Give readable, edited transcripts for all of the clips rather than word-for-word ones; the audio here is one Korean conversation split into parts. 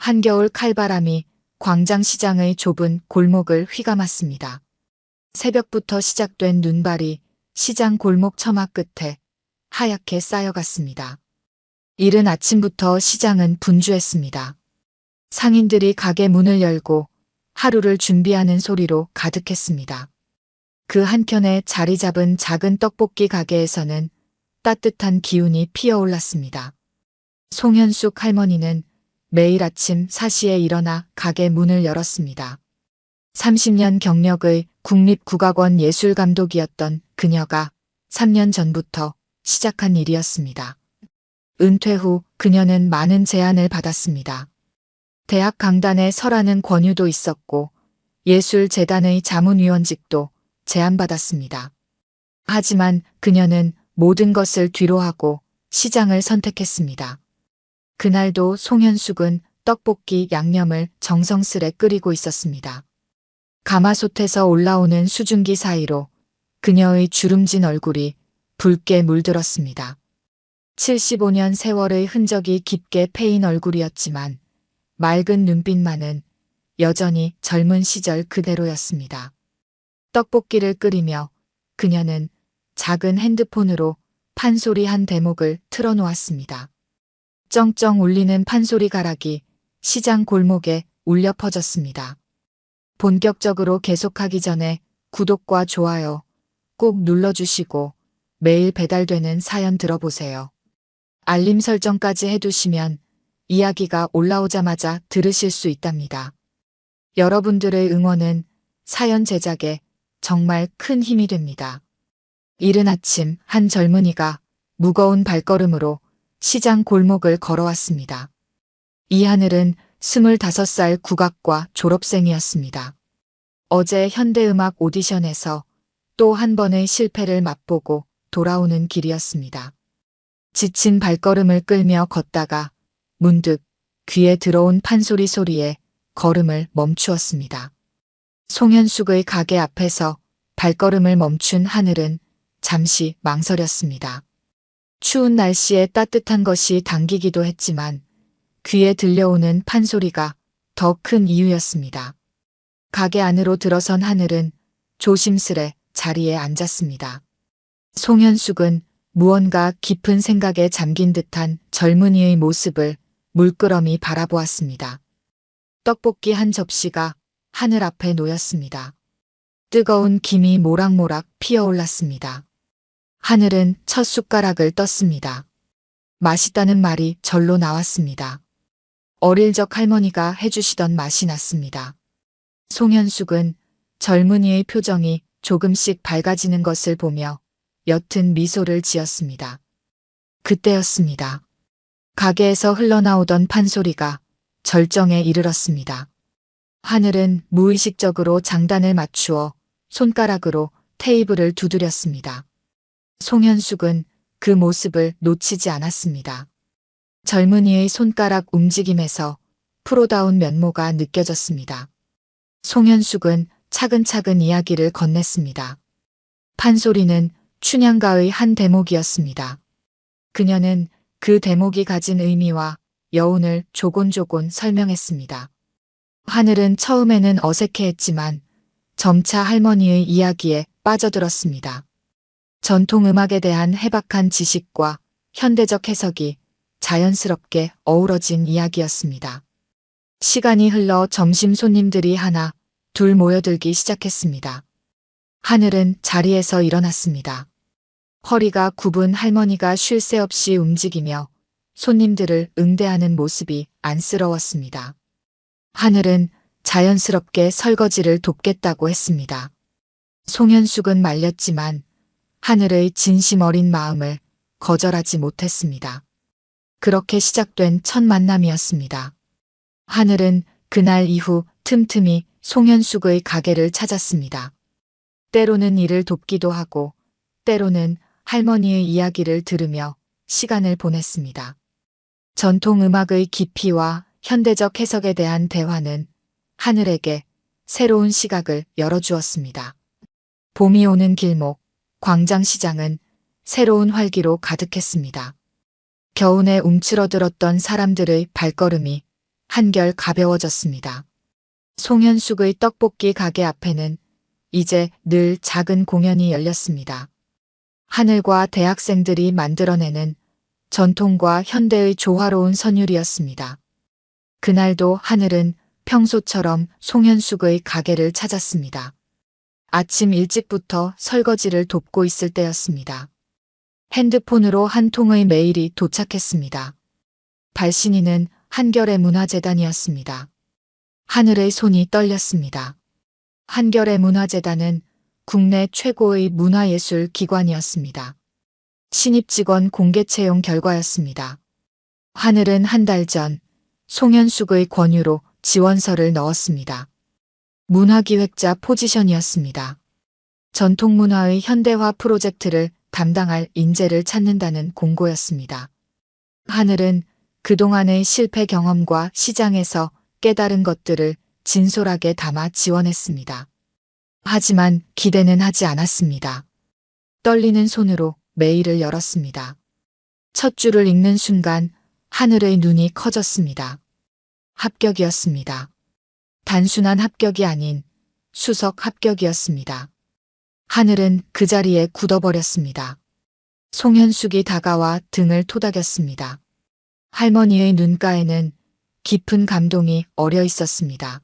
한겨울 칼바람이 광장시장의 좁은 골목을 휘감았습니다. 새벽부터 시작된 눈발이 시장 골목 처마 끝에 하얗게 쌓여갔습니다. 이른 아침부터 시장은 분주했습니다. 상인들이 가게 문을 열고 하루를 준비하는 소리로 가득했습니다. 그 한켠에 자리 잡은 작은 떡볶이 가게에서는 따뜻한 기운이 피어올랐습니다. 송현숙 할머니는 매일 아침 4시에 일어나 가게 문을 열었습니다. 30년 경력의 국립국악원 예술감독이었던 그녀가 3년 전부터 시작한 일이었습니다. 은퇴 후 그녀는 많은 제안을 받았습니다. 대학 강단에 서라는 권유도 있었고 예술재단의 자문위원직도 제안받았습니다. 하지만 그녀는 모든 것을 뒤로하고 시장을 선택했습니다. 그날도 송현숙은 떡볶이 양념을 정성스레 끓이고 있었습니다. 가마솥에서 올라오는 수증기 사이로 그녀의 주름진 얼굴이 붉게 물들었습니다. 75년 세월의 흔적이 깊게 패인 얼굴이었지만 맑은 눈빛만은 여전히 젊은 시절 그대로였습니다. 떡볶이를 끓이며 그녀는 작은 핸드폰으로 판소리 한 대목을 틀어놓았습니다. 쩡쩡 울리는 판소리 가락이 시장 골목에 울려 퍼졌습니다. 본격적으로 계속하기 전에 구독과 좋아요 꼭 눌러주시고 매일 배달되는 사연 들어보세요. 알림 설정까지 해두시면 이야기가 올라오자마자 들으실 수 있답니다. 여러분들의 응원은 사연 제작에 정말 큰 힘이 됩니다. 이른 아침 한 젊은이가 무거운 발걸음으로 시장 골목을 걸어왔습니다. 이 하늘은 25살 국악과 졸업생이었습니다. 어제 현대음악 오디션에서 또 한 번의 실패를 맛보고 돌아오는 길이었습니다. 지친 발걸음을 끌며 걷다가 문득 귀에 들어온 판소리 소리에 걸음을 멈추었습니다. 송현숙의 가게 앞에서 발걸음을 멈춘 하늘은 잠시 망설였습니다. 추운 날씨에 따뜻한 것이 당기기도 했지만 귀에 들려오는 판소리가 더 큰 이유였습니다. 가게 안으로 들어선 하늘은 조심스레 자리에 앉았습니다. 송현숙은 무언가 깊은 생각에 잠긴 듯한 젊은이의 모습을 물끄러미 바라보았습니다. 떡볶이 한 접시가 하늘 앞에 놓였습니다. 뜨거운 김이 모락모락 피어올랐습니다. 하늘은 첫 숟가락을 떴습니다. 맛있다는 말이 절로 나왔습니다. 어릴 적 할머니가 해주시던 맛이 났습니다. 송현숙은 젊은이의 표정이 조금씩 밝아지는 것을 보며 옅은 미소를 지었습니다. 그때였습니다. 가게에서 흘러나오던 판소리가 절정에 이르렀습니다. 하늘은 무의식적으로 장단을 맞추어 손가락으로 테이블을 두드렸습니다. 송현숙은 그 모습을 놓치지 않았습니다. 젊은이의 손가락 움직임에서 프로다운 면모가 느껴졌습니다. 송현숙은 차근차근 이야기를 건넸습니다. 판소리는 춘향가의 한 대목이었습니다. 그녀는 그 대목이 가진 의미와 여운을 조곤조곤 설명했습니다. 하늘은 처음에는 어색해했지만 점차 할머니의 이야기에 빠져들었습니다. 전통음악에 대한 해박한 지식과 현대적 해석이 자연스럽게 어우러진 이야기였습니다. 시간이 흘러 점심 손님들이 하나, 둘 모여들기 시작했습니다. 하늘은 자리에서 일어났습니다. 허리가 굽은 할머니가 쉴 새 없이 움직이며 손님들을 응대하는 모습이 안쓰러웠습니다. 하늘은 자연스럽게 설거지를 돕겠다고 했습니다. 송현숙은 말렸지만 하늘의 진심 어린 마음을 거절하지 못했습니다. 그렇게 시작된 첫 만남이었습니다. 하늘은 그날 이후 틈틈이 송현숙의 가게를 찾았습니다. 때로는 일을 돕기도 하고 때로는 할머니의 이야기를 들으며 시간을 보냈습니다. 전통음악의 깊이와 현대적 해석에 대한 대화는 하늘에게 새로운 시각을 열어주었습니다. 봄이 오는 길목, 광장시장은 새로운 활기로 가득했습니다. 겨우내 움츠러들었던 사람들의 발걸음이 한결 가벼워졌습니다. 송현숙의 떡볶이 가게 앞에는 이제 늘 작은 공연이 열렸습니다. 하늘과 대학생들이 만들어내는 전통과 현대의 조화로운 선율이었습니다. 그날도 하늘은 평소처럼 송현숙의 가게를 찾았습니다. 아침 일찍부터 설거지를 돕고 있을 때였습니다. 핸드폰으로 한 통의 메일이 도착했습니다. 발신인은 한결의 문화재단이었습니다. 하늘의 손이 떨렸습니다. 한결의 문화재단은 국내 최고의 문화예술 기관이었습니다. 신입 직원 공개 채용 결과였습니다. 하늘은 한 달 전 송현숙의 권유로 지원서를 넣었습니다. 문화기획자 포지션이었습니다. 전통문화의 현대화 프로젝트를 담당할 인재를 찾는다는 공고였습니다. 하늘은 그동안의 실패 경험과 시장에서 깨달은 것들을 진솔하게 담아 지원했습니다. 하지만 기대는 하지 않았습니다. 떨리는 손으로 메일을 열었습니다. 첫 줄을 읽는 순간 하늘의 눈이 커졌습니다. 합격이었습니다. 단순한 합격이 아닌 수석 합격이었습니다. 하늘은 그 자리에 굳어버렸습니다. 송현숙이 다가와 등을 토닥였습니다. 할머니의 눈가에는 깊은 감동이 어려 있었습니다.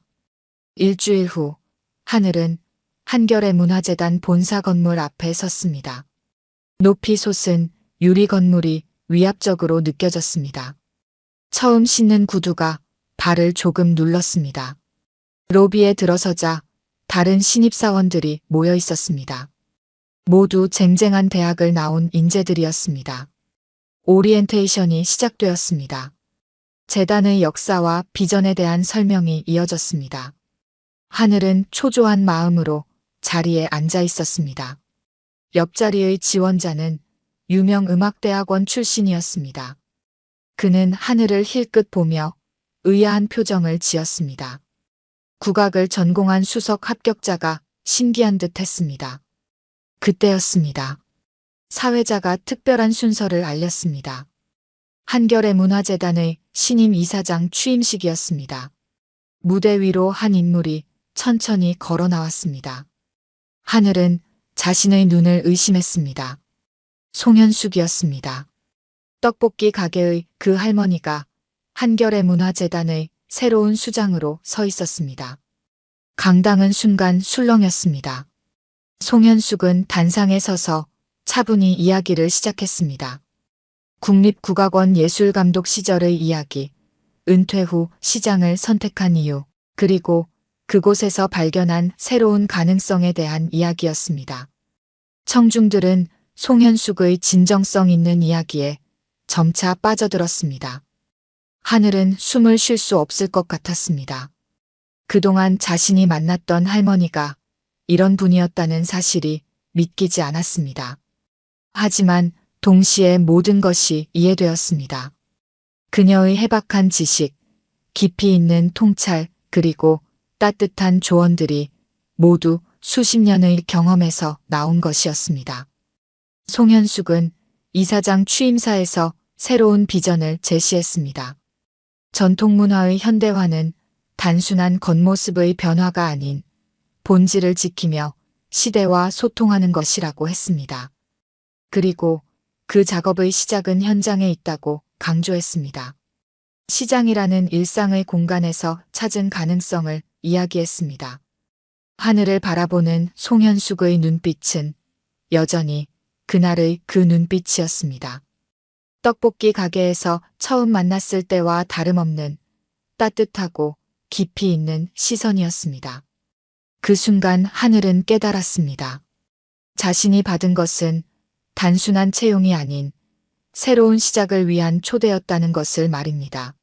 일주일 후 하늘은 한결의 문화재단 본사 건물 앞에 섰습니다. 높이 솟은 유리 건물이 위압적으로 느껴졌습니다. 처음 신는 구두가 발을 조금 눌렀습니다. 로비에 들어서자 다른 신입사원들이 모여 있었습니다. 모두 쟁쟁한 대학을 나온 인재들이었습니다. 오리엔테이션이 시작되었습니다. 재단의 역사와 비전에 대한 설명이 이어졌습니다. 하늘은 초조한 마음으로 자리에 앉아 있었습니다. 옆자리의 지원자는 유명 음악대학원 출신이었습니다. 그는 하늘을 힐끗 보며 의아한 표정을 지었습니다. 국악을 전공한 수석 합격자가 신기한 듯 했습니다. 그때였습니다. 사회자가 특별한 순서를 알렸습니다. 한결의 문화재단의 신임 이사장 취임식이었습니다. 무대 위로 한 인물이 천천히 걸어 나왔습니다. 하늘은 자신의 눈을 의심했습니다. 송현숙이었습니다. 떡볶이 가게의 그 할머니가 한결의 문화재단의 새로운 수장으로 서 있었습니다. 강당은 순간 술렁였습니다. 송현숙은 단상에 서서 차분히 이야기를 시작했습니다. 국립국악원 예술감독 시절의 이야기, 은퇴 후 시장을 선택한 이유, 그리고 그곳에서 발견한 새로운 가능성에 대한 이야기였습니다. 청중들은 송현숙의 진정성 있는 이야기에 점차 빠져들었습니다. 하늘은 숨을 쉴 수 없을 것 같았습니다. 그동안 자신이 만났던 할머니가 이런 분이었다는 사실이 믿기지 않았습니다. 하지만 동시에 모든 것이 이해되었습니다. 그녀의 해박한 지식, 깊이 있는 통찰, 그리고 따뜻한 조언들이 모두 수십 년의 경험에서 나온 것이었습니다. 송현숙은 이사장 취임사에서 새로운 비전을 제시했습니다. 전통문화의 현대화는 단순한 겉모습의 변화가 아닌 본질을 지키며 시대와 소통하는 것이라고 했습니다. 그리고 그 작업의 시작은 현장에 있다고 강조했습니다. 시장이라는 일상의 공간에서 찾은 가능성을 이야기했습니다. 하늘을 바라보는 송현숙의 눈빛은 여전히 그날의 그 눈빛이었습니다. 떡볶이 가게에서 처음 만났을 때와 다름없는 따뜻하고 깊이 있는 시선이었습니다. 그 순간 하늘은 깨달았습니다. 자신이 받은 것은 단순한 채용이 아닌 새로운 시작을 위한 초대였다는 것을 말입니다.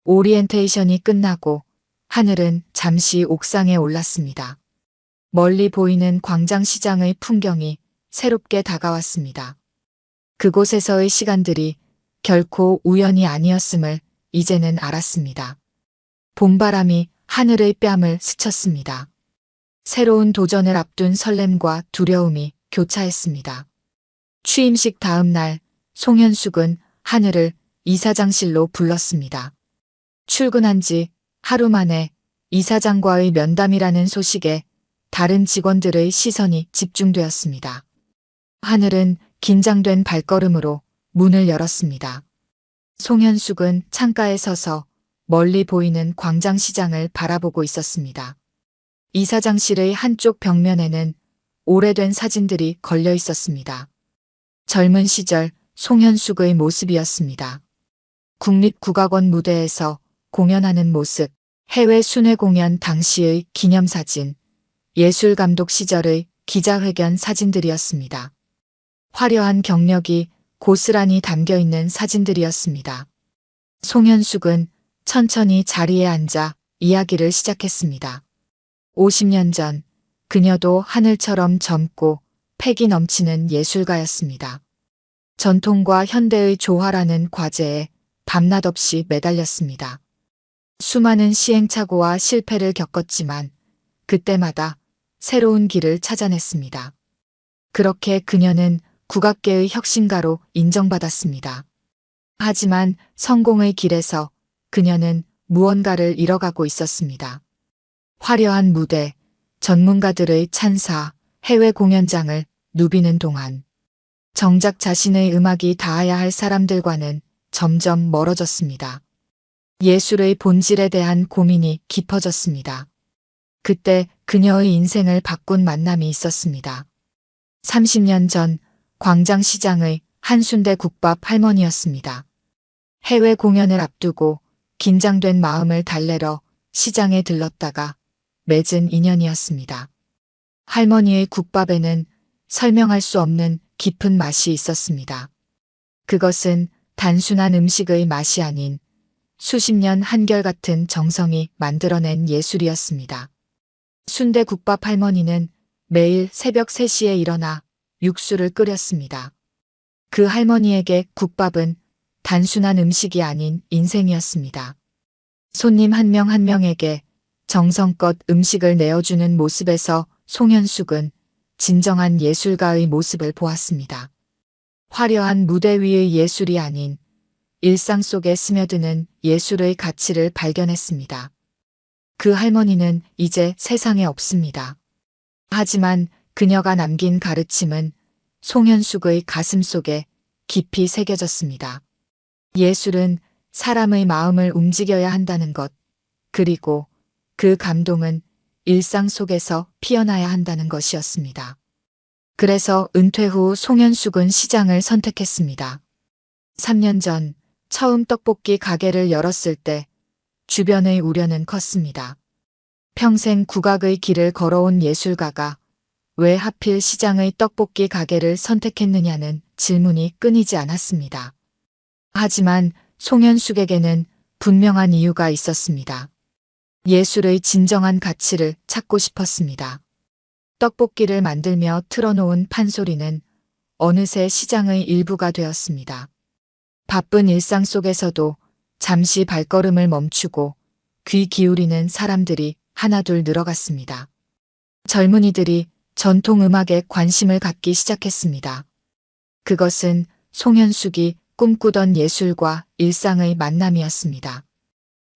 오리엔테이션이 끝나고 하늘은 잠시 옥상에 올랐습니다. 멀리 보이는 광장시장의 풍경이 새롭게 다가왔습니다. 그곳에서의 시간들이 결코 우연이 아니었음을 이제는 알았습니다. 봄바람이 하늘의 뺨을 스쳤습니다. 새로운 도전을 앞둔 설렘과 두려움이 교차했습니다. 취임식 다음 날 송현숙은 하늘을 이사장실로 불렀습니다. 출근한 지 하루 만에 이사장과의 면담이라는 소식에 다른 직원들의 시선이 집중되었습니다. 하늘은 긴장된 발걸음으로 문을 열었습니다. 송현숙은 창가에 서서 멀리 보이는 광장시장을 바라보고 있었습니다. 이사장실의 한쪽 벽면에는 오래된 사진들이 걸려 있었습니다. 젊은 시절 송현숙의 모습이었습니다. 국립국악원 무대에서 공연하는 모습, 해외 순회 공연 당시의 기념사진, 예술감독 시절의 기자회견 사진들이었습니다. 화려한 경력이 고스란히 담겨 있는 사진들이었습니다. 송현숙은 천천히 자리에 앉아 이야기를 시작했습니다. 50년 전 그녀도 하늘처럼 젊고 패기 넘치는 예술가였습니다. 전통과 현대의 조화라는 과제에 밤낮 없이 매달렸습니다. 수많은 시행착오와 실패를 겪었지만 그때마다 새로운 길을 찾아냈습니다. 그렇게 그녀는 국악계의 혁신가로 인정받았습니다. 하지만 성공의 길에서 그녀는 무언가를 잃어가고 있었습니다. 화려한 무대, 전문가들의 찬사, 해외 공연장을 누비는 동안 정작 자신의 음악이 닿아야 할 사람들과는 점점 멀어졌습니다. 예술의 본질에 대한 고민이 깊어졌습니다. 그때 그녀의 인생을 바꾼 만남이 있었습니다. 30년 전 광장시장의 한순대 국밥 할머니였습니다. 해외 공연을 앞두고 긴장된 마음을 달래러 시장에 들렀다가 맺은 인연이었습니다. 할머니의 국밥에는 설명할 수 없는 깊은 맛이 있었습니다. 그것은 단순한 음식의 맛이 아닌 수십 년 한결같은 정성이 만들어낸 예술이었습니다. 순대국밥 할머니는 매일 새벽 3시에 일어나 육수를 끓였습니다. 그 할머니에게 국밥은 단순한 음식이 아닌 인생이었습니다. 손님 한 명 한 명에게 정성껏 음식을 내어주는 모습에서 송현숙은 진정한 예술가의 모습을 보았습니다. 화려한 무대 위의 예술이 아닌 일상 속에 스며드는 예술의 가치를 발견했습니다. 그 할머니는 이제 세상에 없습니다. 하지만 그녀가 남긴 가르침은 송현숙의 가슴 속에 깊이 새겨졌습니다. 예술은 사람의 마음을 움직여야 한다는 것, 그리고 그 감동은 일상 속에서 피어나야 한다는 것이었습니다. 그래서 은퇴 후 송현숙은 시장을 선택했습니다. 3년 전 처음 떡볶이 가게를 열었을 때 주변의 우려는 컸습니다. 평생 국악의 길을 걸어온 예술가가 왜 하필 시장의 떡볶이 가게를 선택했느냐는 질문이 끊이지 않았습니다. 하지만 송현숙에게는 분명한 이유가 있었습니다. 예술의 진정한 가치를 찾고 싶었습니다. 떡볶이를 만들며 틀어놓은 판소리는 어느새 시장의 일부가 되었습니다. 바쁜 일상 속에서도 잠시 발걸음을 멈추고 귀 기울이는 사람들이 하나둘 늘어갔습니다. 젊은이들이 전통 음악에 관심을 갖기 시작했습니다. 그것은 송현숙이 꿈꾸던 예술과 일상의 만남이었습니다.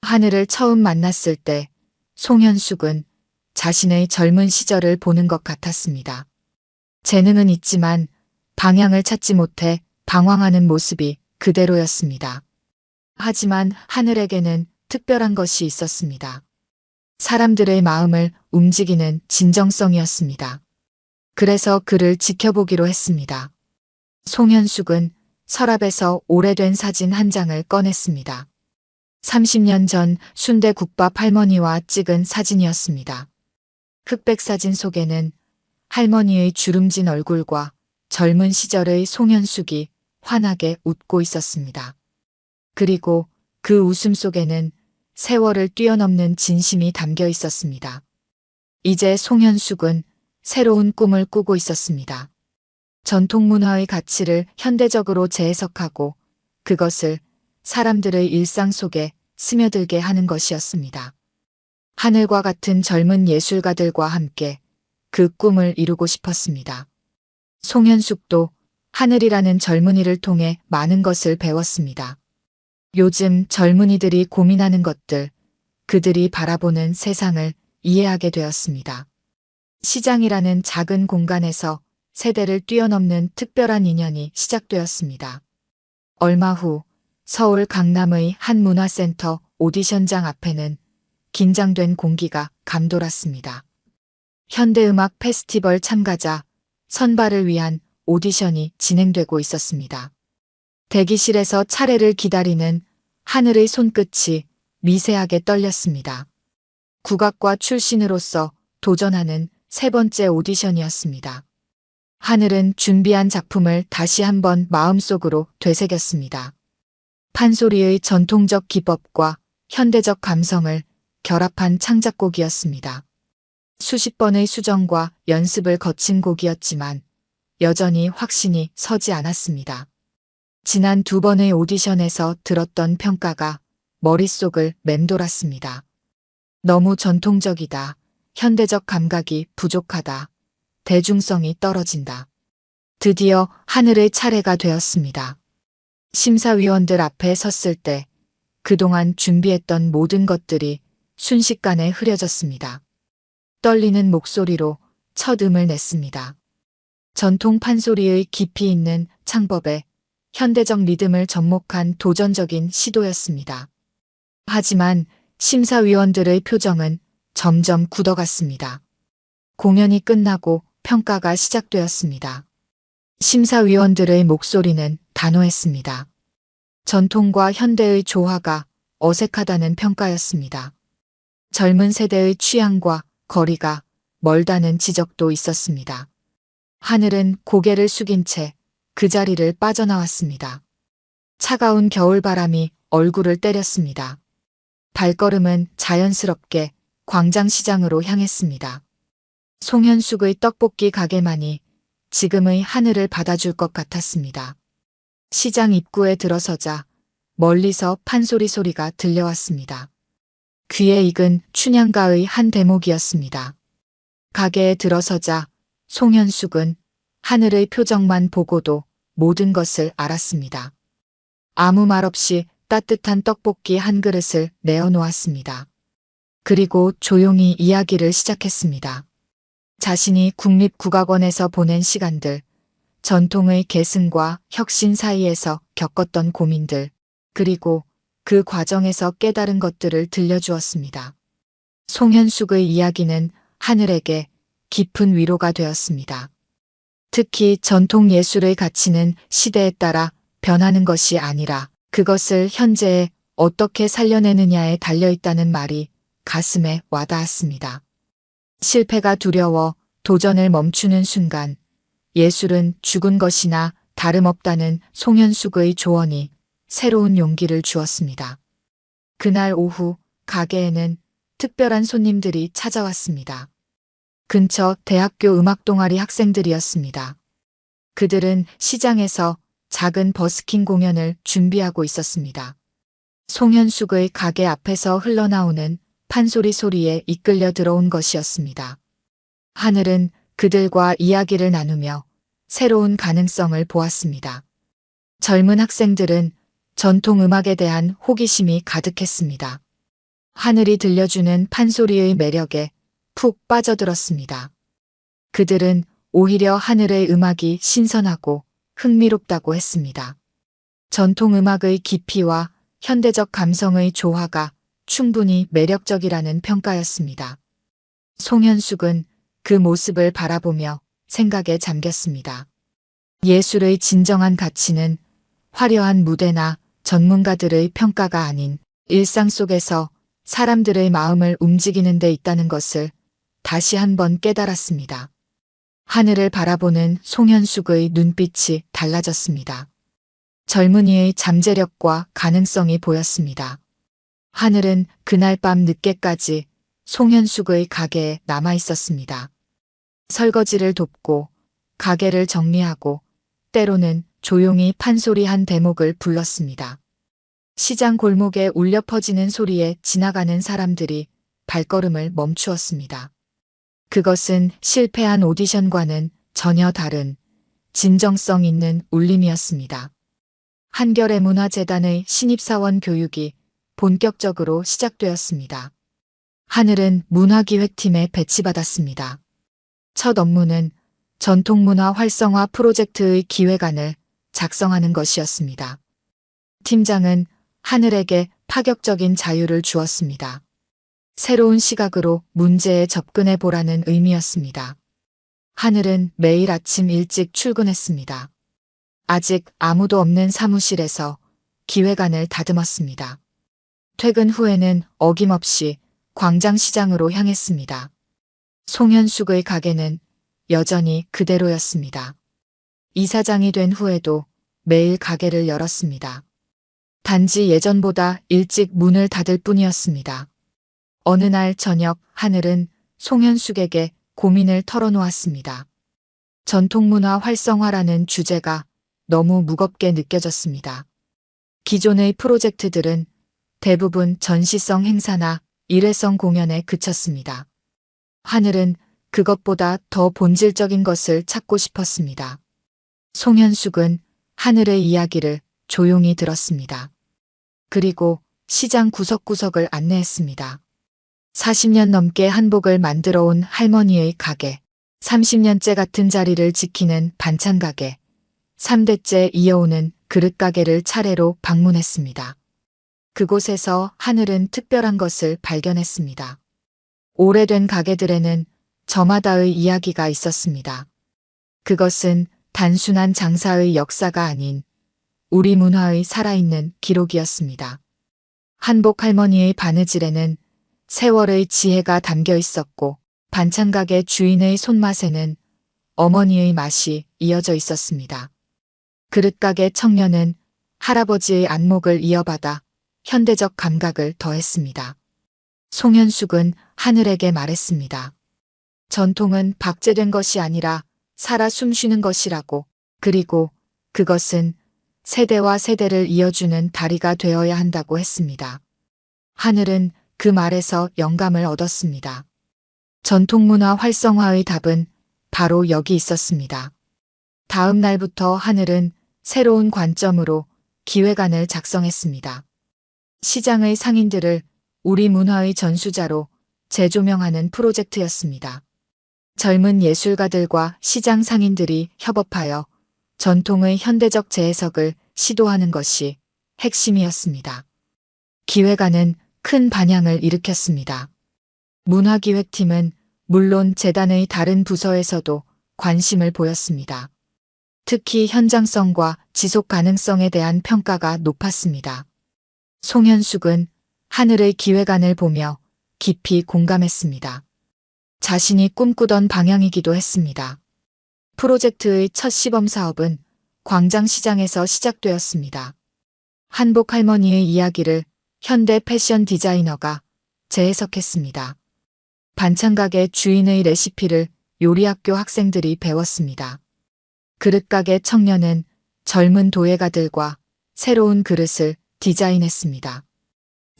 하늘을 처음 만났을 때 송현숙은 자신의 젊은 시절을 보는 것 같았습니다. 재능은 있지만 방향을 찾지 못해 방황하는 모습이 그대로였습니다. 하지만 하늘에게는 특별한 것이 있었습니다. 사람들의 마음을 움직이는 진정성이었습니다. 그래서 그를 지켜보기로 했습니다. 송현숙은 서랍에서 오래된 사진 한 장을 꺼냈습니다. 30년 전 순대국밥 할머니와 찍은 사진이었습니다. 흑백 사진 속에는 할머니의 주름진 얼굴과 젊은 시절의 송현숙이 환하게 웃고 있었습니다. 그리고 그 웃음 속에는 세월을 뛰어넘는 진심이 담겨 있었습니다. 이제 송현숙은 새로운 꿈을 꾸고 있었습니다. 전통문화의 가치를 현대적으로 재해석하고 그것을 사람들의 일상 속에 스며들게 하는 것이었습니다. 하늘과 같은 젊은 예술가들과 함께 그 꿈을 이루고 싶었습니다. 송현숙도 하늘이라는 젊은이를 통해 많은 것을 배웠습니다. 요즘 젊은이들이 고민하는 것들, 그들이 바라보는 세상을 이해하게 되었습니다. 시장이라는 작은 공간에서 세대를 뛰어넘는 특별한 인연이 시작되었습니다. 얼마 후 서울 강남의 한 문화센터 오디션장 앞에는 긴장된 공기가 감돌았습니다. 현대음악 페스티벌 참가자 선발을 위한 오디션이 진행되고 있었습니다. 대기실에서 차례를 기다리는 하늘의 손끝이 미세하게 떨렸습니다. 국악과 출신으로서 도전하는 세 번째 오디션이었습니다. 하늘은 준비한 작품을 다시 한번 마음속으로 되새겼습니다. 판소리의 전통적 기법과 현대적 감성을 결합한 창작곡이었습니다. 수십 번의 수정과 연습을 거친 곡이었지만 여전히 확신이 서지 않았습니다. 지난 두 번의 오디션에서 들었던 평가가 머릿속을 맴돌았습니다. 너무 전통적이다. 현대적 감각이 부족하다. 대중성이 떨어진다. 드디어 하늘의 차례가 되었습니다. 심사위원들 앞에 섰을 때 그동안 준비했던 모든 것들이 순식간에 흐려졌습니다. 떨리는 목소리로 첫 음을 냈습니다. 전통 판소리의 깊이 있는 창법에 현대적 리듬을 접목한 도전적인 시도였습니다. 하지만 심사위원들의 표정은 점점 굳어갔습니다. 공연이 끝나고 평가가 시작되었습니다. 심사위원들의 목소리는 단호했습니다. 전통과 현대의 조화가 어색하다는 평가였습니다. 젊은 세대의 취향과 거리가 멀다는 지적도 있었습니다. 하늘은 고개를 숙인 채 그 자리를 빠져나왔습니다. 차가운 겨울바람이 얼굴을 때렸습니다. 발걸음은 자연스럽게 광장시장으로 향했습니다. 송현숙의 떡볶이 가게만이 지금의 하늘을 받아줄 것 같았습니다. 시장 입구에 들어서자 멀리서 판소리 소리가 들려왔습니다. 귀에 익은 춘향가의 한 대목이었습니다. 가게에 들어서자 송현숙은 하늘의 표정만 보고도 모든 것을 알았습니다. 아무 말 없이 따뜻한 떡볶이 한 그릇을 내어놓았습니다. 그리고 조용히 이야기를 시작했습니다. 자신이 국립국악원에서 보낸 시간들, 전통의 계승과 혁신 사이에서 겪었던 고민들, 그리고 그 과정에서 깨달은 것들을 들려주었습니다. 송현숙의 이야기는 하늘에게 깊은 위로가 되었습니다. 특히 전통 예술의 가치는 시대에 따라 변하는 것이 아니라 그것을 현재에 어떻게 살려내느냐에 달려있다는 말이 가슴에 와닿았습니다. 실패가 두려워 도전을 멈추는 순간 예술은 죽은 것이나 다름없다는 송현숙의 조언이 새로운 용기를 주었습니다. 그날 오후 가게에는 특별한 손님들이 찾아왔습니다. 근처 대학교 음악동아리 학생들이었습니다. 그들은 시장에서 작은 버스킹 공연을 준비하고 있었습니다. 송현숙의 가게 앞에서 흘러나오는 판소리 소리에 이끌려 들어온 것이었습니다. 하늘은 그들과 이야기를 나누며 새로운 가능성을 보았습니다. 젊은 학생들은 전통 음악에 대한 호기심이 가득했습니다. 하늘이 들려주는 판소리의 매력에 푹 빠져들었습니다. 그들은 오히려 하늘의 음악이 신선하고 흥미롭다고 했습니다. 전통 음악의 깊이와 현대적 감성의 조화가 충분히 매력적이라는 평가였습니다. 송현숙은 그 모습을 바라보며 생각에 잠겼습니다. 예술의 진정한 가치는 화려한 무대나 전문가들의 평가가 아닌 일상 속에서 사람들의 마음을 움직이는 데 있다는 것을 다시 한번 깨달았습니다. 하늘을 바라보는 송현숙의 눈빛이 달라졌습니다. 젊은이의 잠재력과 가능성이 보였습니다. 하늘은 그날 밤 늦게까지 송현숙의 가게에 남아 있었습니다. 설거지를 돕고 가게를 정리하고 때로는 조용히 판소리 한 대목을 불렀습니다. 시장 골목에 울려 퍼지는 소리에 지나가는 사람들이 발걸음을 멈추었습니다. 그것은 실패한 오디션과는 전혀 다른 진정성 있는 울림이었습니다. 한겨레 문화재단의 신입사원 교육이 본격적으로 시작되었습니다. 하늘은 문화기획팀에 배치받았습니다. 첫 업무는 전통문화 활성화 프로젝트의 기획안을 작성하는 것이었습니다. 팀장은 하늘에게 파격적인 자유를 주었습니다. 새로운 시각으로 문제에 접근해 보라는 의미였습니다. 하늘은 매일 아침 일찍 출근했습니다. 아직 아무도 없는 사무실에서 기획안을 다듬었습니다. 퇴근 후에는 어김없이 광장시장으로 향했습니다. 송현숙의 가게는 여전히 그대로였습니다. 이사장이 된 후에도 매일 가게를 열었습니다. 단지 예전보다 일찍 문을 닫을 뿐이었습니다. 어느 날 저녁 하늘은 송현숙에게 고민을 털어놓았습니다. 전통문화 활성화라는 주제가 너무 무겁게 느껴졌습니다. 기존의 프로젝트들은 대부분 전시성 행사나 일회성 공연에 그쳤습니다. 하늘은 그것보다 더 본질적인 것을 찾고 싶었습니다. 송현숙은 하늘의 이야기를 조용히 들었습니다. 그리고 시장 구석구석을 안내했습니다. 40년 넘게 한복을 만들어 온 할머니의 가게, 30년째 같은 자리를 지키는 반찬 가게, 3대째 이어오는 그릇 가게를 차례로 방문했습니다. 그곳에서 하늘은 특별한 것을 발견했습니다. 오래된 가게들에는 저마다의 이야기가 있었습니다. 그것은 단순한 장사의 역사가 아닌 우리 문화의 살아있는 기록이었습니다. 한복 할머니의 바느질에는 세월의 지혜가 담겨 있었고 반찬 가게 주인의 손맛에는 어머니의 맛이 이어져 있었습니다. 그릇 가게 청년은 할아버지의 안목을 이어받아 현대적 감각을 더했습니다. 송현숙은 하늘에게 말했습니다. 전통은 박제된 것이 아니라 살아 숨쉬는 것이라고, 그리고 그것은 세대와 세대를 이어주는 다리가 되어야 한다고 했습니다. 하늘은 그 말에서 영감을 얻었습니다. 전통문화 활성화의 답은 바로 여기 있었습니다. 다음 날부터 하늘은 새로운 관점으로 기획안을 작성했습니다. 시장의 상인들을 우리 문화의 전수자로 재조명하는 프로젝트였습니다. 젊은 예술가들과 시장 상인들이 협업하여 전통의 현대적 재해석을 시도하는 것이 핵심이었습니다. 기획안은 큰 반향을 일으켰습니다. 문화기획팀은 물론 재단의 다른 부서에서도 관심을 보였습니다. 특히 현장성과 지속 가능성에 대한 평가가 높았습니다. 송현숙은 하늘의 기획안을 보며 깊이 공감했습니다. 자신이 꿈꾸던 방향이기도 했습니다. 프로젝트의 첫 시범 사업은 광장시장에서 시작되었습니다. 한복 할머니의 이야기를 현대 패션 디자이너가 재해석했습니다. 반찬가게 주인의 레시피를 요리학교 학생들이 배웠습니다. 그릇가게 청년은 젊은 도예가들과 새로운 그릇을 디자인했습니다.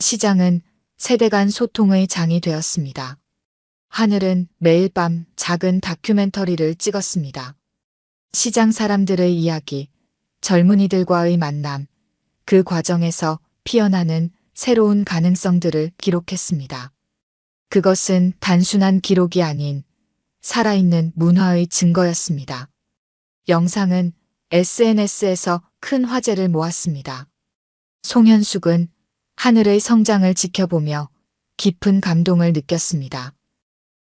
시장은 세대 간 소통의 장이 되었습니다. 하늘은 매일 밤 작은 다큐멘터리를 찍었습니다. 시장 사람들의 이야기, 젊은이들과의 만남, 그 과정에서 피어나는 새로운 가능성들을 기록했습니다. 그것은 단순한 기록이 아닌 살아있는 문화의 증거였습니다. 영상은 SNS에서 큰 화제를 모았습니다. 송현숙은 하늘의 성장을 지켜보며 깊은 감동을 느꼈습니다.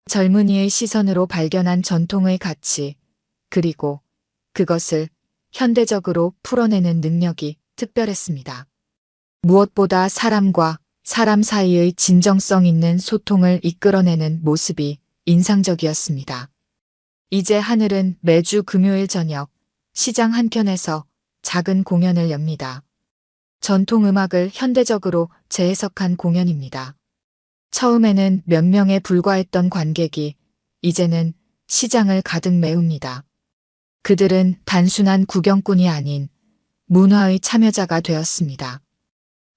젊은이의 시선으로 발견한 전통의 가치, 그리고 그것을 현대적으로 풀어내는 능력이 특별했습니다. 무엇보다 사람과 사람 사이의 진정성 있는 소통을 이끌어내는 모습이 인상적이었습니다. 이제 하늘은 매주 금요일 저녁 시장 한켠에서 작은 공연을 엽니다. 전통 음악을 현대적으로 재해석한 공연입니다. 처음에는 몇 명에 불과했던 관객이 이제는 시장을 가득 메웁니다. 그들은 단순한 구경꾼이 아닌 문화의 참여자가 되었습니다.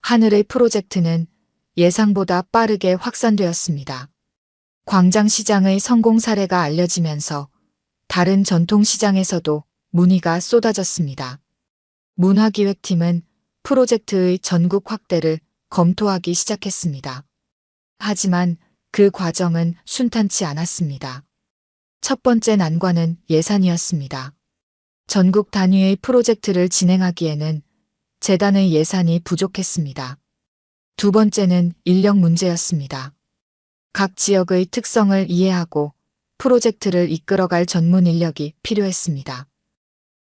하늘의 프로젝트는 예상보다 빠르게 확산되었습니다. 광장시장의 성공 사례가 알려지면서 다른 전통시장에서도 문의가 쏟아졌습니다. 문화기획팀은 프로젝트의 전국 확대를 검토하기 시작했습니다. 하지만 그 과정은 순탄치 않았습니다. 첫 번째 난관은 예산이었습니다. 전국 단위의 프로젝트를 진행하기에는 재단의 예산이 부족했습니다. 두 번째는 인력 문제였습니다. 각 지역의 특성을 이해하고 프로젝트를 이끌어갈 전문 인력이 필요했습니다.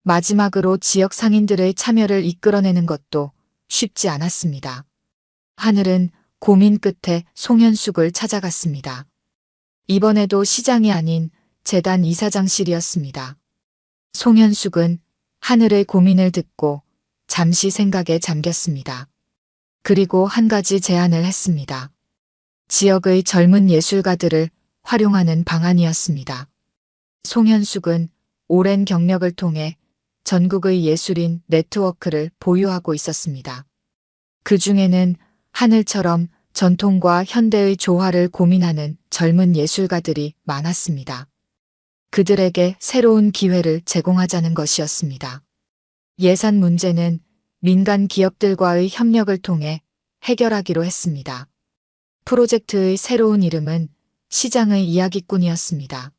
마지막으로 지역 상인들의 참여를 이끌어내는 것도 쉽지 않았습니다. 하늘은 고민 끝에 송현숙을 찾아갔습니다. 이번에도 시장이 아닌 재단 이사장실이었습니다. 송현숙은 하늘의 고민을 듣고 잠시 생각에 잠겼습니다. 그리고 한 가지 제안을 했습니다. 지역의 젊은 예술가들을 활용하는 방안이었습니다. 송현숙은 오랜 경력을 통해 전국의 예술인 네트워크를 보유하고 있었습니다. 그 중에는 하늘처럼 전통과 현대의 조화를 고민하는 젊은 예술가들이 많았습니다. 그들에게 새로운 기회를 제공하자는 것이었습니다. 예산 문제는 민간 기업들과의 협력을 통해 해결하기로 했습니다. 프로젝트의 새로운 이름은 시장의 이야기꾼이었습니다.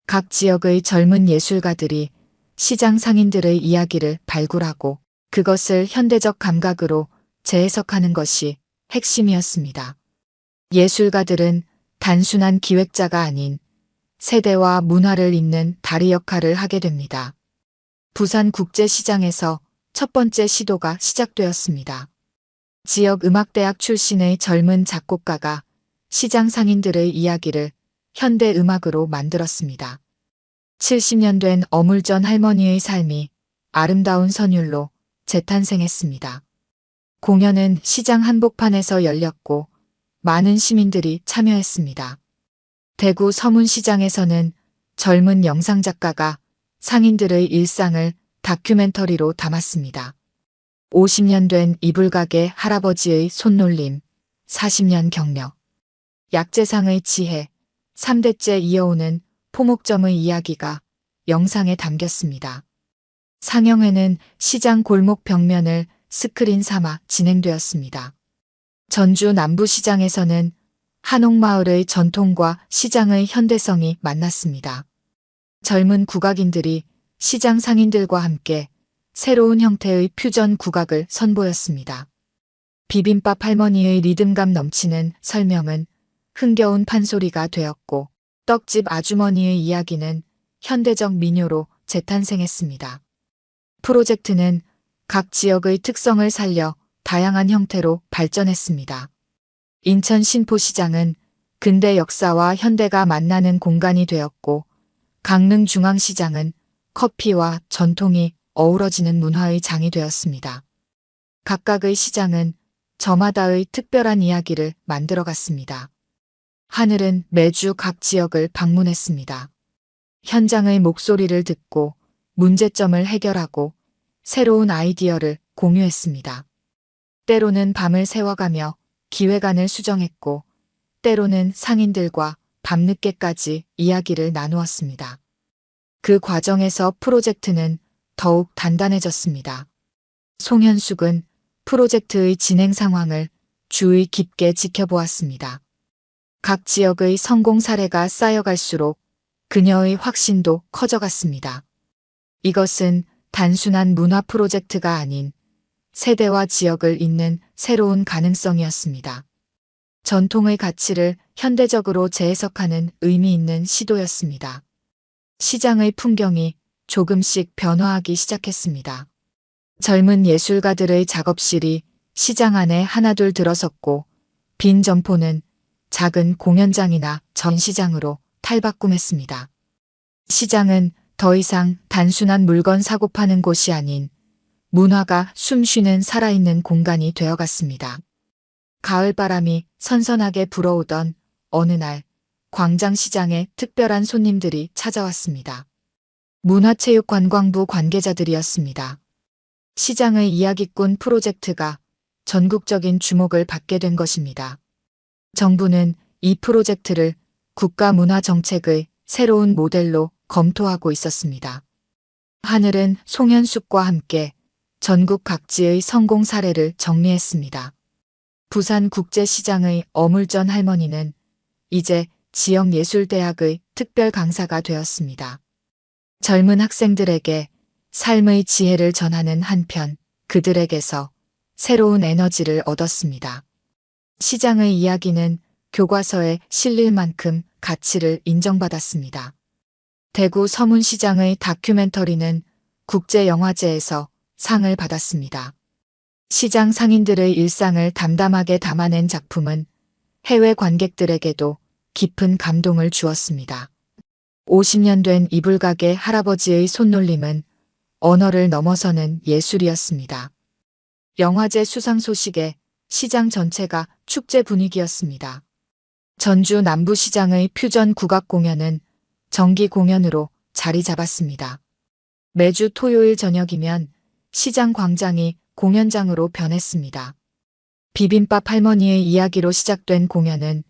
각 지역의 젊은 예술가들이 시장 상인들의 이야기를 발굴하고 그것을 현대적 감각으로 재해석하는 것이 핵심이었습니다. 예술가들은 단순한 기획자가 아닌 세대와 문화를 잇는 다리 역할을 하게 됩니다. 부산 국제시장에서 첫 번째 시도가 시작되었습니다. 지역 음악대학 출신의 젊은 작곡가가 시장 상인들의 이야기를 현대 음악으로 만들었습니다. 70년 된 어물전 할머니의 삶이 아름다운 선율로 재탄생했습니다. 공연은 시장 한복판에서 열렸고 많은 시민들이 참여했습니다. 대구 서문시장에서는 젊은 영상작가가 상인들의 일상을 다큐멘터리로 담았습니다. 50년 된 이불가게 할아버지의 손놀림, 40년 경력, 약재상의 지혜, 3대째 이어오는 포목점의 이야기가 영상에 담겼습니다. 상영회는 시장 골목 벽면을 스크린 삼아 진행되었습니다. 전주 남부시장에서는 한옥마을의 전통과 시장의 현대성이 만났습니다. 젊은 국악인들이 시장 상인들과 함께 새로운 형태의 퓨전 국악을 선보였습니다. 비빔밥 할머니의 리듬감 넘치는 설명은 흥겨운 판소리가 되었고 떡집 아주머니의 이야기는 현대적 민요로 재탄생했습니다. 프로젝트는 각 지역의 특성을 살려 다양한 형태로 발전했습니다. 인천 신포시장은 근대 역사와 현대가 만나는 공간이 되었고 강릉 중앙시장은 커피와 전통이 어우러지는 문화의 장이 되었습니다. 각각의 시장은 저마다의 특별한 이야기를 만들어갔습니다. 하늘은 매주 각 지역을 방문했습니다. 현장의 목소리를 듣고 문제점을 해결하고 새로운 아이디어를 공유했습니다. 때로는 밤을 새워가며 기획안을 수정했고 때로는 상인들과 밤늦게까지 이야기를 나누었습니다. 그 과정에서 프로젝트는 더욱 단단해졌습니다. 송현숙은 프로젝트의 진행 상황을 주의 깊게 지켜보았습니다. 각 지역의 성공 사례가 쌓여갈수록 그녀의 확신도 커져갔습니다. 이것은 단순한 문화 프로젝트가 아닌 세대와 지역을 잇는 새로운 가능성이었습니다. 전통의 가치를 현대적으로 재해석하는 의미 있는 시도였습니다. 시장의 풍경이 조금씩 변화하기 시작했습니다. 젊은 예술가들의 작업실이 시장 안에 하나둘 들어섰고 빈 점포는 작은 공연장이나 전시장으로 탈바꿈했습니다. 시장은 더 이상 단순한 물건 사고 파는 곳이 아닌 문화가 숨쉬는 살아있는 공간이 되어갔습니다. 가을바람이 선선하게 불어오던 어느 날 광장시장에 특별한 손님들이 찾아왔습니다. 문화체육관광부 관계자들이었습니다. 시장의 이야기꾼 프로젝트가 전국적인 주목을 받게 된 것입니다. 정부는 이 프로젝트를 국가문화정책의 새로운 모델로 검토하고 있었습니다. 하늘은 송현숙과 함께 전국 각지의 성공 사례를 정리했습니다. 부산국제시장의 어물전 할머니는 이제 지역예술대학의 특별 강사가 되었습니다. 젊은 학생들에게 삶의 지혜를 전하는 한편 그들에게서 새로운 에너지를 얻었습니다. 시장의 이야기는 교과서에 실릴 만큼 가치를 인정받았습니다. 대구 서문시장의 다큐멘터리는 국제영화제에서 상을 받았습니다. 시장 상인들의 일상을 담담하게 담아낸 작품은 해외 관객들에게도 깊은 감동을 주었습니다. 50년 된 이불가게 할아버지의 손놀림은 언어를 넘어서는 예술이었습니다. 영화제 수상 소식에 시장 전체가 축제 분위기였습니다. 전주 남부시장의 퓨전 국악 공연은 정기 공연으로 자리 잡았습니다. 매주 토요일 저녁이면 시장 광장이 공연장으로 변했습니다. 비빔밥 할머니의 이야기로 시작된 공연은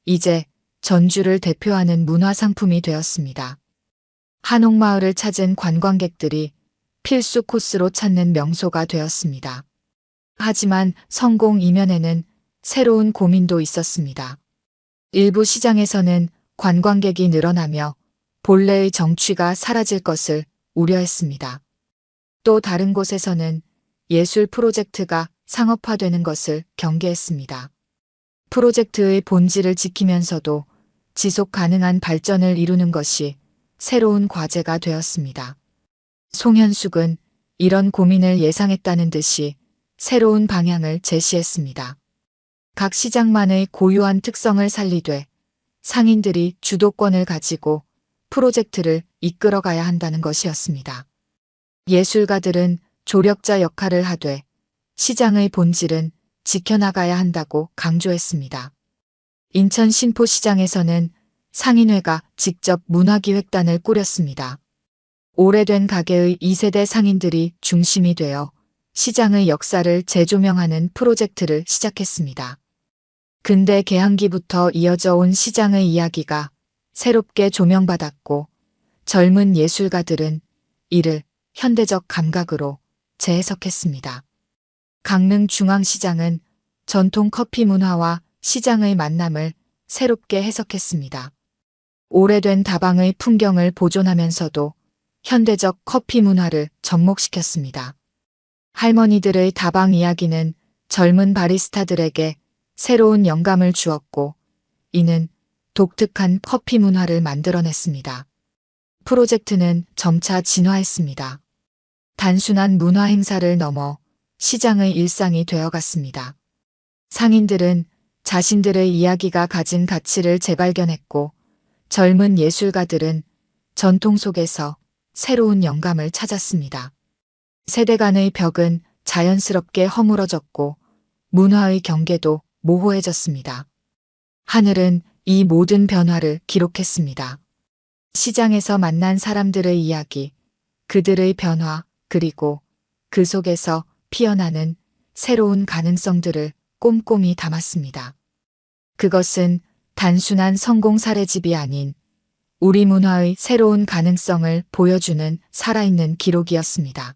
이제 전주를 대표하는 문화상품이 되었습니다. 한옥마을을 찾은 관광객들이 필수 코스로 찾는 명소가 되었습니다. 하지만 성공 이면에는 새로운 고민도 있었습니다. 일부 시장에서는 관광객이 늘어나며 본래의 정취가 사라질 것을 우려했습니다. 또 다른 곳에서는 예술 프로젝트가 상업화되는 것을 경계했습니다. 프로젝트의 본질을 지키면서도 지속 가능한 발전을 이루는 것이 새로운 과제가 되었습니다. 송현숙은 이런 고민을 예상했다는 듯이 새로운 방향을 제시했습니다. 각 시장만의 고유한 특성을 살리되 상인들이 주도권을 가지고 프로젝트를 이끌어가야 한다는 것이었습니다. 예술가들은 조력자 역할을 하되 시장의 본질은 지켜나가야 한다고 강조했습니다. 인천 신포시장에서는 상인회가 직접 문화기획단을 꾸렸습니다. 오래된 가게의 2세대 상인들이 중심이 되어 시장의 역사를 재조명하는 프로젝트를 시작했습니다. 근대 개항기부터 이어져 온 시장의 이야기가 새롭게 조명받았고 젊은 예술가들은 이를 현대적 감각으로 재해석했습니다. 강릉 중앙시장은 전통 커피 문화와 시장의 만남을 새롭게 해석했습니다. 오래된 다방의 풍경을 보존하면서도 현대적 커피 문화를 접목시켰습니다. 할머니들의 다방 이야기는 젊은 바리스타들에게 새로운 영감을 주었고 이는 독특한 커피 문화를 만들어냈습니다. 프로젝트는 점차 진화했습니다. 단순한 문화 행사를 넘어 시장의 일상이 되어갔습니다. 상인들은 자신들의 이야기가 가진 가치를 재발견했고 젊은 예술가들은 전통 속에서 새로운 영감을 찾았습니다. 세대 간의 벽은 자연스럽게 허물어졌고 문화의 경계도 모호해졌습니다. 하늘은 이 모든 변화를 기록했습니다. 시장에서 만난 사람들의 이야기, 그들의 변화, 그리고 그 속에서 피어나는 새로운 가능성들을 꼼꼼히 담았습니다. 그것은 단순한 성공 사례집이 아닌 우리 문화의 새로운 가능성을 보여주는 살아있는 기록이었습니다.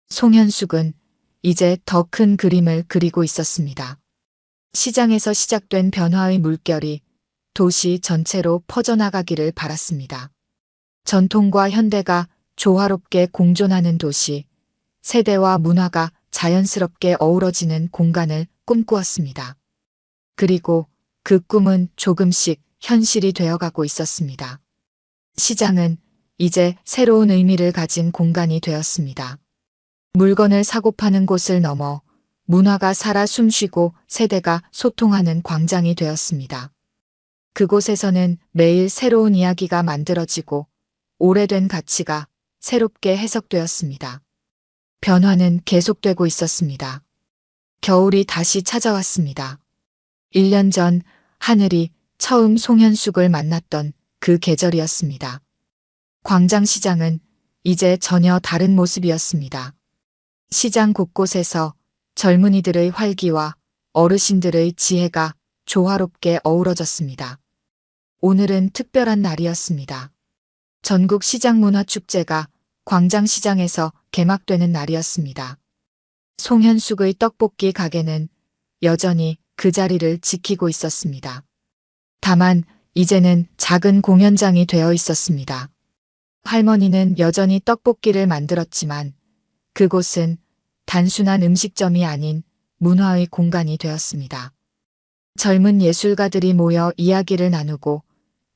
송현숙은 이제 더 큰 그림을 그리고 있었습니다. 시장에서 시작된 변화의 물결이 도시 전체로 퍼져나가기를 바랐습니다. 전통과 현대가 조화롭게 공존하는 도시, 세대와 문화가 자연스럽게 어우러지는 공간을 꿈꾸었습니다. 그리고 그 꿈은 조금씩 현실이 되어가고 있었습니다. 시장은 이제 새로운 의미를 가진 공간이 되었습니다. 물건을 사고 파는 곳을 넘어 문화가 살아 숨쉬고 세대가 소통하는 광장이 되었습니다. 그곳에서는 매일 새로운 이야기가 만들어지고 오래된 가치가 새롭게 해석되었습니다. 변화는 계속되고 있었습니다. 겨울이 다시 찾아왔습니다. 1년 전 하늘이 처음 송현숙을 만났던 그 계절이었습니다. 광장시장은 이제 전혀 다른 모습이었습니다. 시장 곳곳에서 젊은이들의 활기와 어르신들의 지혜가 조화롭게 어우러졌습니다. 오늘은 특별한 날이었습니다. 전국 시장문화축제가 광장시장에서 개막되는 날이었습니다. 송현숙의 떡볶이 가게는 여전히 그 자리를 지키고 있었습니다. 다만 이제는 작은 공연장이 되어 있었습니다. 할머니는 여전히 떡볶이를 만들었지만 그곳은 단순한 음식점이 아닌 문화의 공간이 되었습니다. 젊은 예술가들이 모여 이야기를 나누고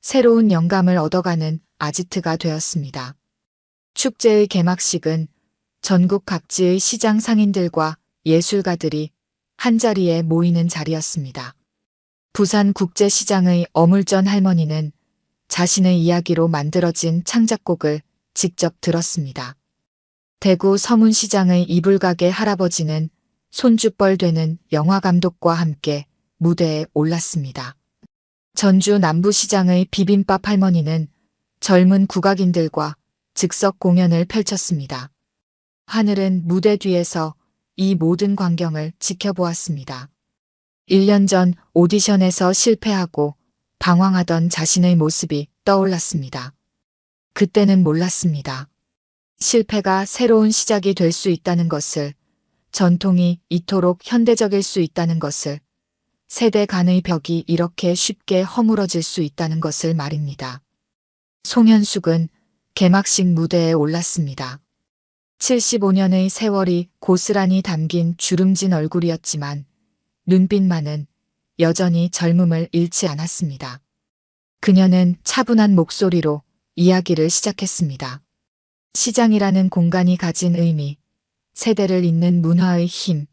새로운 영감을 얻어가는 아지트가 되었습니다. 축제의 개막식은 전국 각지의 시장 상인들과 예술가들이 한자리에 모이는 자리였습니다. 부산국제시장의 어물전 할머니는 자신의 이야기로 만들어진 창작곡을 직접 들었습니다. 대구 서문시장의 이불가게 할아버지는 손주뻘 되는 영화감독과 함께 무대에 올랐습니다. 전주 남부시장의 비빔밥 할머니는 젊은 국악인들과 즉석 공연을 펼쳤습니다. 하늘은 무대 뒤에서 이 모든 광경을 지켜보았습니다. 1년 전 오디션에서 실패하고 방황하던 자신의 모습이 떠올랐습니다. 그때는 몰랐습니다. 실패가 새로운 시작이 될 수 있다는 것을, 전통이 이토록 현대적일 수 있다는 것을, 세대 간의 벽이 이렇게 쉽게 허물어질 수 있다는 것을 말입니다. 송현숙은 개막식 무대에 올랐습니다. 75년의 세월이 고스란히 담긴 주름진 얼굴이었지만 눈빛만은 여전히 젊음을 잃지 않았습니다. 그녀는 차분한 목소리로 이야기를 시작했습니다. 시장이라는 공간이 가진 의미, 세대를 잇는 문화의 힘,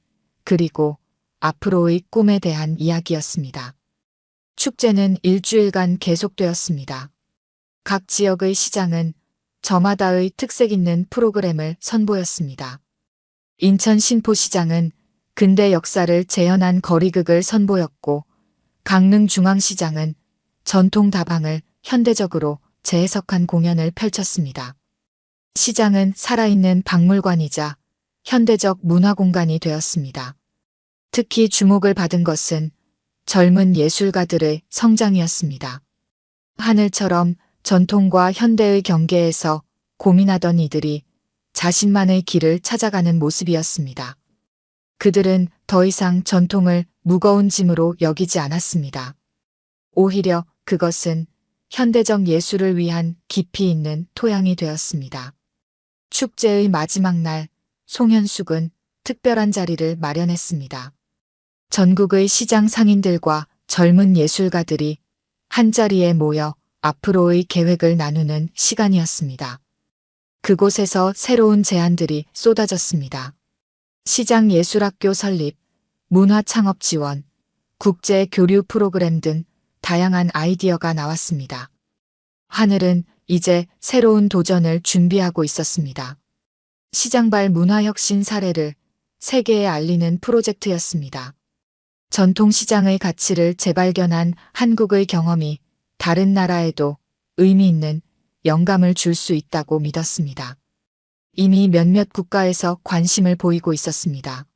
그리고 앞으로의 꿈에 대한 이야기였습니다. 축제는 일주일간 계속되었습니다. 각 지역의 시장은 저마다의 특색 있는 프로그램을 선보였습니다. 인천 신포시장은 근대 역사를 재현한 거리극을 선보였고, 강릉 중앙시장은 전통 다방을 현대적으로 재해석한 공연을 펼쳤습니다. 시장은 살아있는 박물관이자 현대적 문화공간이 되었습니다. 특히 주목을 받은 것은 젊은 예술가들의 성장이었습니다. 하늘처럼 전통과 현대의 경계에서 고민하던 이들이 자신만의 길을 찾아가는 모습이었습니다. 그들은 더 이상 전통을 무거운 짐으로 여기지 않았습니다. 오히려 그것은 현대적 예술을 위한 깊이 있는 토양이 되었습니다. 축제의 마지막 날, 송현숙은 특별한 자리를 마련했습니다. 전국의 시장 상인들과 젊은 예술가들이 한자리에 모여 앞으로의 계획을 나누는 시간이었습니다. 그곳에서 새로운 제안들이 쏟아졌습니다. 시장예술학교 설립, 문화창업 지원, 국제 교류 프로그램 등 다양한 아이디어가 나왔습니다. 하늘은 이제 새로운 도전을 준비하고 있었습니다. 시장발 문화혁신 사례를 세계에 알리는 프로젝트였습니다. 전통시장의 가치를 재발견한 한국의 경험이 다른 나라에도 의미 있는 영감을 줄 수 있다고 믿었습니다. 이미 몇몇 국가에서 관심을 보이고 있었습니다.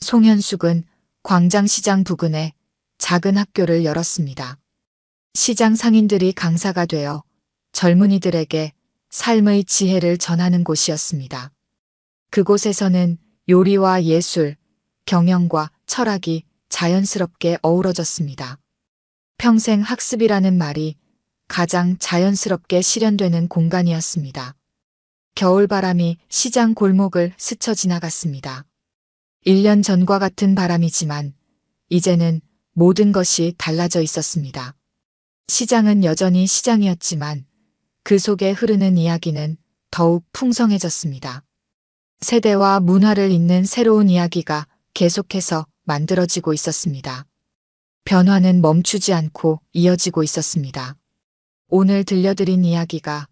송현숙은 광장시장 부근에 작은 학교를 열었습니다. 시장 상인들이 강사가 되어 젊은이들에게 삶의 지혜를 전하는 곳이었습니다. 그곳에서는 요리와 예술, 경영과 철학이 자연스럽게 어우러졌습니다. 평생 학습이라는 말이 가장 자연스럽게 실현되는 공간이었습니다. 겨울바람이 시장 골목을 스쳐 지나갔습니다. 1년 전과 같은 바람이지만 이제는 모든 것이 달라져 있었습니다. 시장은 여전히 시장이었지만 그 속에 흐르는 이야기는 더욱 풍성해졌습니다. 세대와 문화를 잇는 새로운 이야기가 계속해서 만들어지고 있었습니다. 변화는 멈추지 않고 이어지고 있었습니다. 오늘 들려드린 이야기가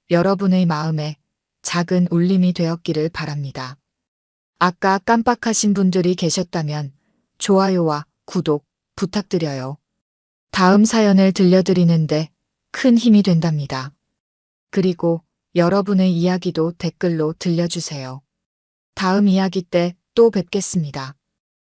여러분의 마음에 작은 울림이 되었기를 바랍니다. 아까 깜빡하신 분들이 계셨다면 좋아요와 구독 부탁드려요. 다음 사연을 들려드리는데 큰 힘이 된답니다. 그리고 여러분의 이야기도 댓글로 들려주세요. 다음 이야기 때 또 뵙겠습니다.